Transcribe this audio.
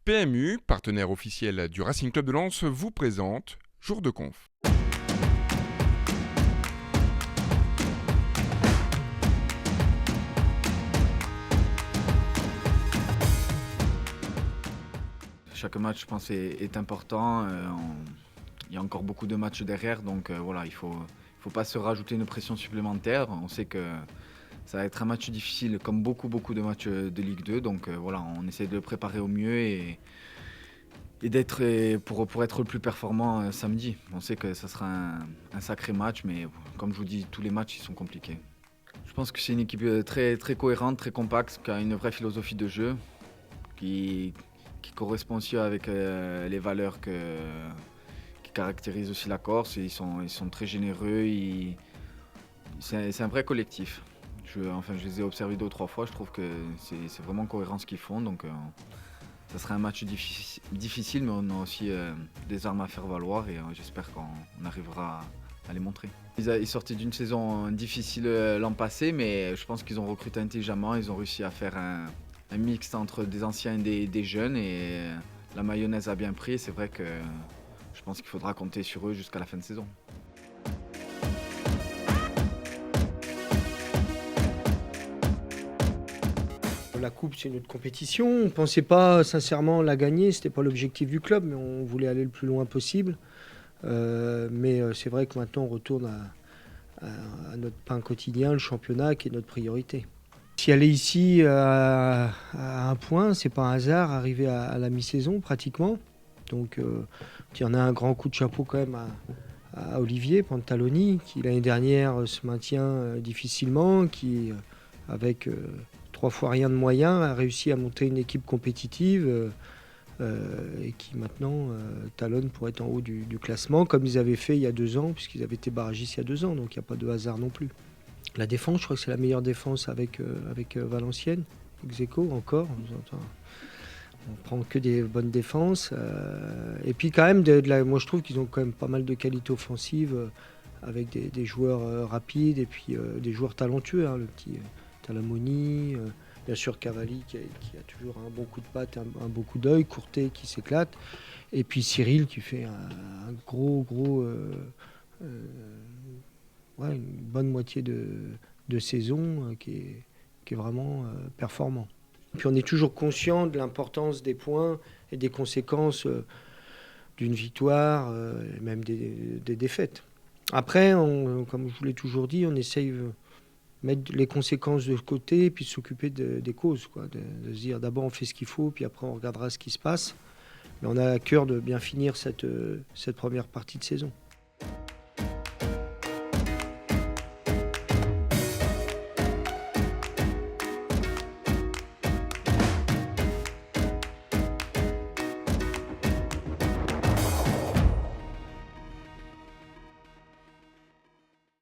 PMU, partenaire officiel du Racing Club de Lens, vous présente Jour de Conf. Chaque match, je pense, est important. Il y a encore beaucoup de matchs derrière, donc voilà, il faut pas se rajouter une pression supplémentaire. On sait que ça va être un match difficile, comme beaucoup de matchs de Ligue 2. Donc voilà, on essaie de le préparer au mieux et d'être pour être le plus performant samedi. On sait que ça sera un sacré match, mais comme je vous dis, tous les matchs ils sont compliqués. Je pense que c'est une équipe très cohérente, très compacte, qui a une vraie philosophie de jeu, qui correspond aussi avec les valeurs qui caractérisent aussi la Corse. Ils sont très généreux, c'est un vrai collectif. Je les ai observés 2 ou 3 fois, je trouve que c'est vraiment cohérent ce qu'ils font. Donc ça sera un match difficile, mais on a aussi des armes à faire valoir et j'espère qu'on arrivera à les montrer. Ils sortaient d'une saison difficile l'an passé, mais je pense qu'ils ont recruté intelligemment. Ils ont réussi à faire un mixte entre des anciens et des jeunes, et la mayonnaise a bien pris. C'est vrai que je pense qu'il faudra compter sur eux jusqu'à la fin de saison. La coupe, c'est notre compétition. On ne pensait pas sincèrement la gagner, ce n'était pas l'objectif du club, mais on voulait aller le plus loin possible. Mais c'est vrai que maintenant on retourne à notre pain quotidien, le championnat, qui est notre priorité. Si aller ici à un point, c'est pas un hasard, arriver à la mi-saison pratiquement. Donc il y en a un grand coup de chapeau quand même à Olivier Pantaloni, qui l'année dernière se maintient difficilement, qui avec 3 fois rien de moyens a réussi à monter une équipe compétitive et qui maintenant talonne pour être en haut du classement, comme ils avaient fait il y a 2 ans, puisqu'ils avaient été barragistes il y a 2 ans, donc il n'y a pas de hasard non plus. La défense, je crois que c'est la meilleure défense avec Valenciennes, ex-aequo encore. On prend que des bonnes défenses. Et puis quand même, moi je trouve qu'ils ont quand même pas mal de qualité offensive avec des joueurs rapides et puis des joueurs talentueux. Le petit Talamoni, bien sûr Cavalli qui a toujours un bon coup de patte, un beau coup d'œil, Courtet qui s'éclate. Et puis Cyril qui fait un gros une bonne moitié de saison qui est vraiment performant. Puis on est toujours conscient de l'importance des points et des conséquences d'une victoire, et même des défaites. Après, comme je vous l'ai toujours dit, on essaye de mettre les conséquences de côté et puis de s'occuper des causes. De se dire d'abord on fait ce qu'il faut, puis après on regardera ce qui se passe. Mais on a à cœur de bien finir cette première partie de saison.